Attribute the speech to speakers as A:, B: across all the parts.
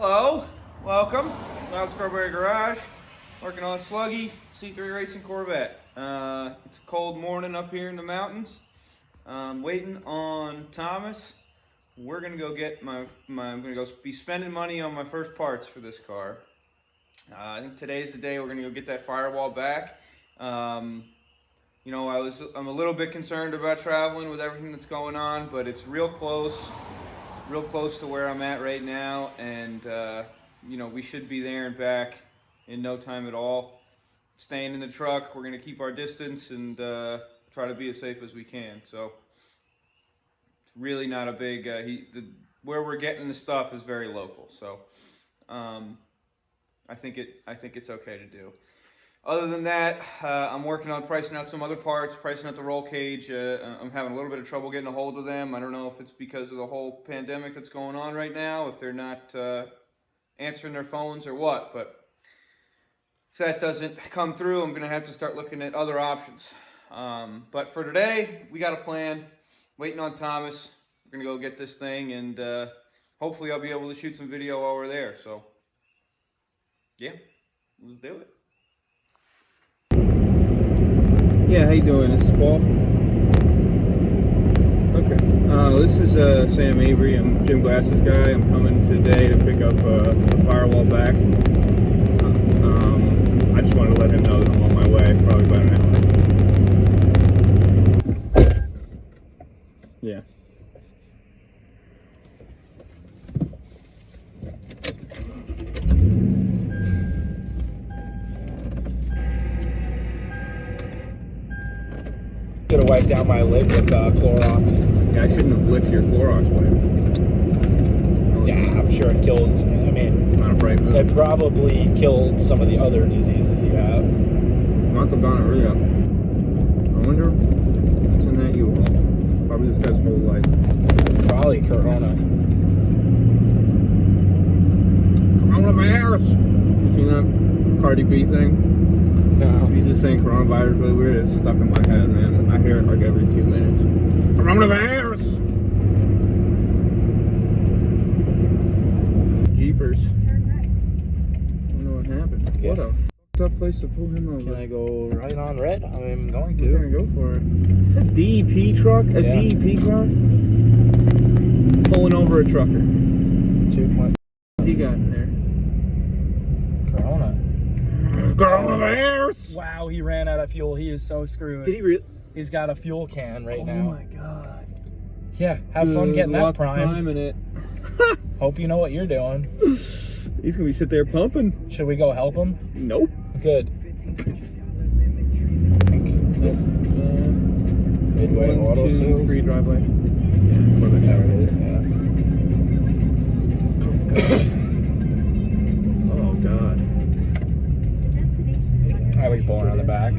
A: Hello, welcome. Loud Strawberry Garage, working on Sluggie C3 Racing Corvette. It's a cold morning up here in the mountains. Waiting on Thomas. We're gonna go get I'm gonna go be spending money on my first parts for this car. I think today's the day we're gonna go get that Firewall back. You know, I'm a little bit concerned about traveling with everything that's going on, but it's real close to where I'm at right now, and you know, we should be there and back in no time at all. Staying in the truck, we're gonna keep our distance and try to be as safe as we can. So it's really not a big where we're getting the stuff is very local, so I think it's okay to do. Other than that, I'm working on pricing out some other parts, pricing out the roll cage. I'm having a little bit of trouble getting a hold of them. I don't know if it's because of the whole pandemic that's going on right now, if they're not answering their phones or what, but if that doesn't come through, I'm gonna have to start looking at other options. But for today, we got a plan. Waiting on Thomas. We're gonna go get this thing, and hopefully I'll be able to shoot some video while we're there. So yeah, let's do it. Yeah, how you doing? This is Paul. Okay. This is Sam Avery. I'm Jim Glass's guy. I'm coming today to pick up a Firewall back. I just wanted to let him know that I'm on my way, probably about an hour. Yeah.
B: Should have wiped down my lid with Clorox.
A: Yeah, I shouldn't have licked your Clorox wipe.
B: Yeah, I'm sure it killed. I mean,
A: Not a bright move.
B: it probably killed some of the other diseases you have.
A: Not the gonorrhea. I wonder what's in that U-Haul. Probably this guy's whole life.
B: Probably Corona.
A: Coronavirus! You seen that Cardi B thing?
B: No.
A: He's just saying coronavirus really weird. It's stuck in my head, man. I hear it like every 2 minutes. Coronavirus! Jeepers.
C: Turn right.
A: I don't know what happened.
B: Yes.
A: What a fucked up place to pull him over.
B: Can I go right on red? I'm going
A: We're gonna
B: to.
A: go for it. A DEP truck? A
B: Yeah.
A: DEP car? Pulling over a trucker.
B: 2.
A: What you got in there?
B: Corona.
A: Coronavirus!
B: Wow, he ran out of fuel. He is so screwed.
A: Did he really?
B: He's got a fuel can right now.
A: Oh my god.
B: Yeah, have fun getting that primed.
A: in it.
B: Hope you know what you're doing.
A: He's gonna be sitting there pumping.
B: Should we go help him?
A: Nope.
B: Good. I think this Midway Auto
A: 1, 2,
B: Sales.
A: 3 driveway.
B: There it is, yeah.
A: Oh god.
B: I was born on the back.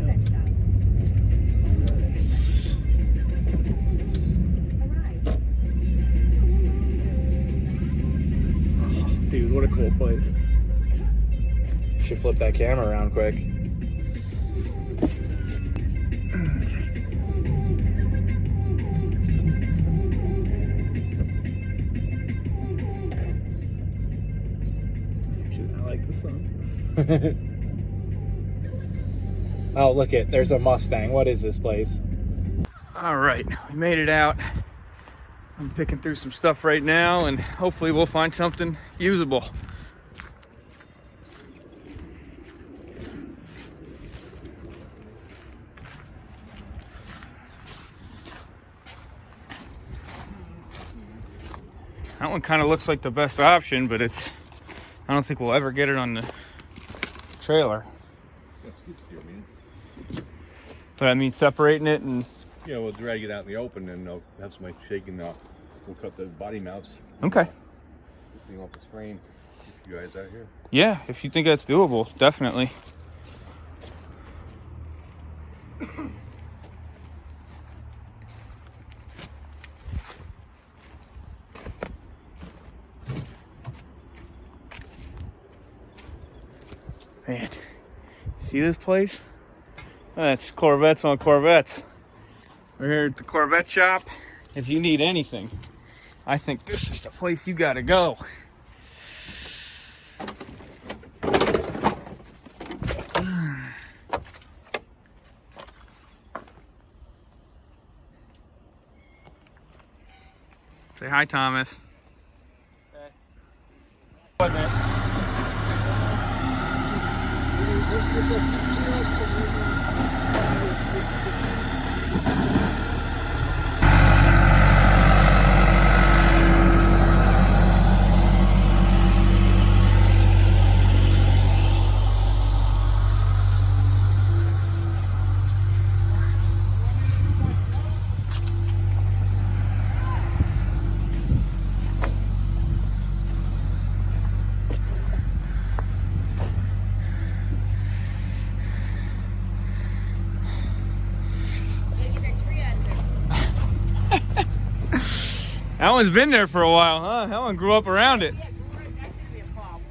A: Dude, what a cool place.
B: Should flip that camera around quick.
A: I like the sun.
B: Oh, look it. There's a Mustang. What is this place?
A: All right, we made it out. I'm picking through some stuff right now, and hopefully we'll find something usable. That one kind of looks like the best option, but I don't think we'll ever get it on the trailer.
D: That's good steel, man.
A: But I mean, separating it and...
D: Yeah, we'll drag it out in the open and they'll have somebody shaking. We'll cut the body mounts.
A: Okay.
D: Thing off this frame. Keep you guys out here.
A: Yeah, if you think that's doable, definitely. Man, see this place? That's Corvettes on Corvettes. We're here at the Corvette Shop. If you need anything, I think this is the place you gotta go. Say hi, Thomas.
D: What, man?
A: That one's been there for a while, huh? That one grew up around it.
C: Yeah, that should be a problem.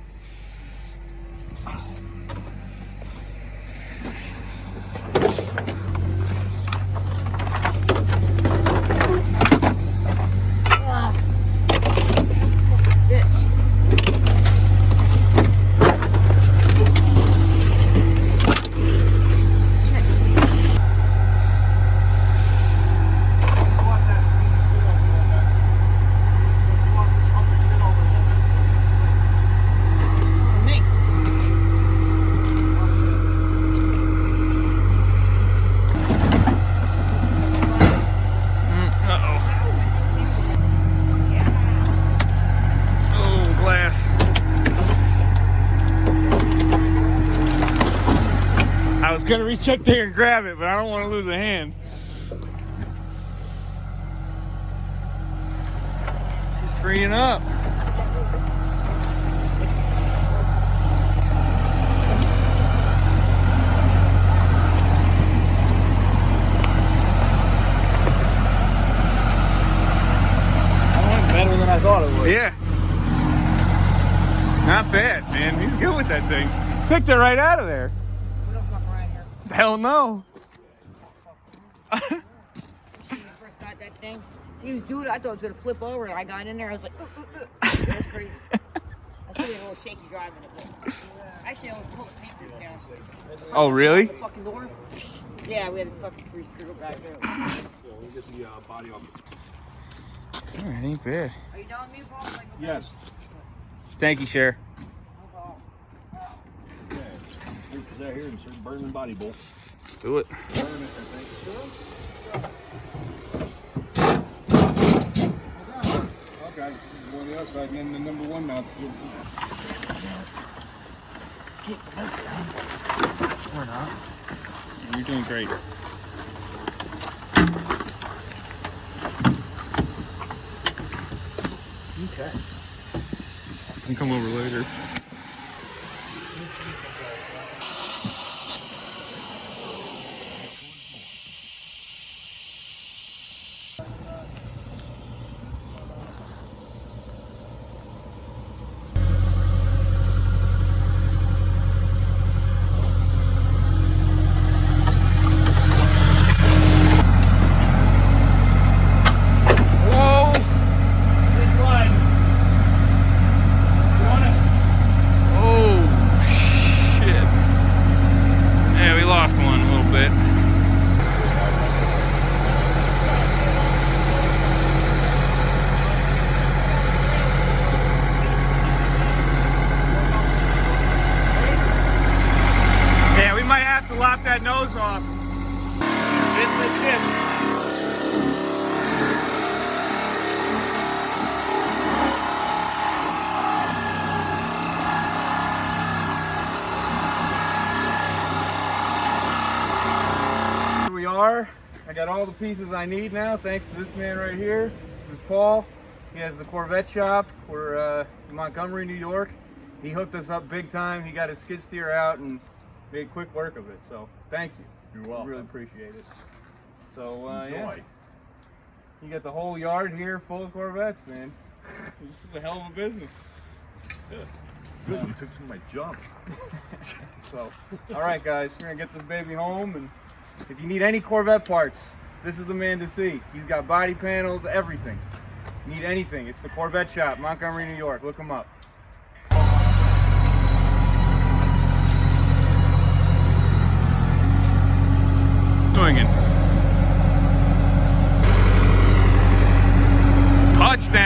A: I was gonna reach up there and grab it, but I don't want to lose a hand. She's freeing up.
B: That went better than I thought it would.
A: Yeah. Not bad, man. He's good with that thing. Picked it right out of there.
C: We don't fuck around here.
A: Hell no.
C: When we first got that thing, he was doing it. I thought it was gonna flip over. I got in there. I was like, that's crazy. I was a little shaky driving it. But actually, I was pulling papers down.
A: Oh, really?
C: The fucking door. Yeah, we had this fucking free screw back there.
D: We'll get the body off this.
A: All right, ain't bad.
C: Are you done with me, Paul? Like,
D: Yes.
A: Thank you, Cher.
C: no problem.
D: Okay. Here's that here and start burning body bolts.
A: Let's do it.
D: Burn it, I think. Okay. Go on the other side and then the number one mount.
A: Or not. You're doing great.
B: Okay.
A: I can come over later. Lop that nose off. It's legit. Here we are. I got all the pieces I need now, thanks to this man right here. This is Paul. He has the Corvette Shop. We're in Montgomery, New York. He hooked us up big time. He got his skid steer out and made quick work of it, so thank you.
D: You're welcome.
A: Really appreciate it. So
D: Enjoy.
A: yeah, you got the whole yard here full of Corvettes, man. This is a hell of a business.
D: Yeah. Good, you took some of my junk.
A: So, all right, guys, we're gonna get this baby home, and if you need any Corvette parts, this is the man to see. He's got body panels, everything. Need anything? It's the Corvette Shop, Montgomery, New York. Look him up. Swinging. Touchdown.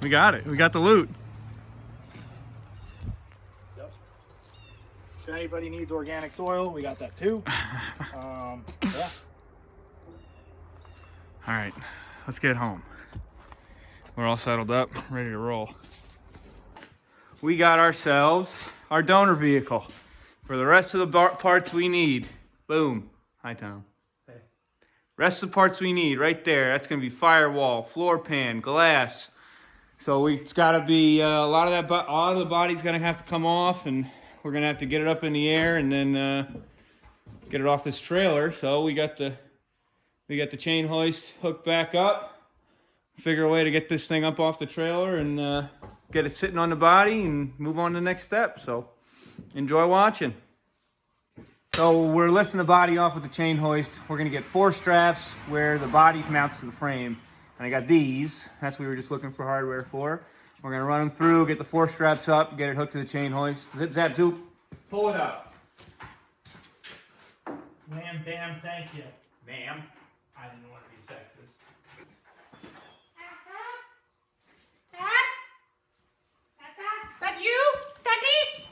E: We got it. We got the loot.
B: Yep. If anybody needs organic soil, we got that too. Yeah.
E: All right, let's get home. We're all settled up, ready to roll.
A: We got ourselves our donor vehicle for the rest of the parts we need. Boom. Hi, Tom.
B: Hey.
A: Rest of the parts we need right there. That's going to be firewall, floor pan, glass. So it's got to be a lot of the body's going to have to come off, and we're going to have to get it up in the air and then get it off this trailer. So we got the chain hoist hooked back up. Figure a way to get this thing up off the trailer and get it sitting on the body and move on to the next step. So enjoy watching. So we're lifting the body off with the chain hoist. We're gonna get 4 straps where the body mounts to the frame. And I got these, that's what we were just looking for hardware for. We're gonna run them through, get the 4 straps up, get it hooked to the chain hoist. Zip, zap, zoop, pull it up.
E: Wham, bam, thank you.
A: Ma'am.
E: I didn't want to be sexist.
C: Is that you, Daddy?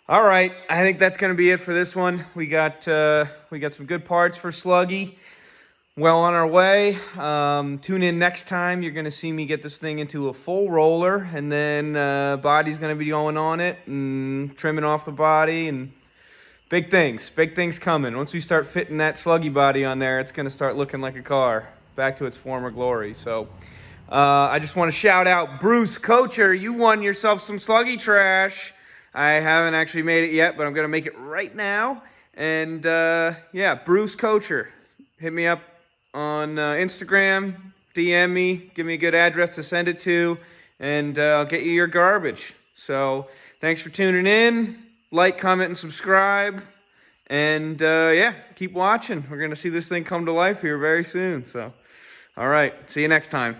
A: All right, I think that's going to be it for this one. We got some good parts for Sluggie. Well on our way. Tune in next time. You're going to see me get this thing into a full roller, and then body's going to be going on it and trimming off the body, and big things coming. Once we start fitting that Sluggie body on there, it's going to start looking like a car, back to its former glory. So I just want to shout out Bruce Kocher. You won yourself some Sluggie trash. I haven't actually made it yet, but I'm going to make it right now. And yeah, Bruce Kocher. Hit me up on Instagram, DM me, give me a good address to send it to, and I'll get you your garbage. So thanks for tuning in. Like, comment, and subscribe. And yeah, keep watching. We're going to see this thing come to life here very soon. So, all right, see you next time.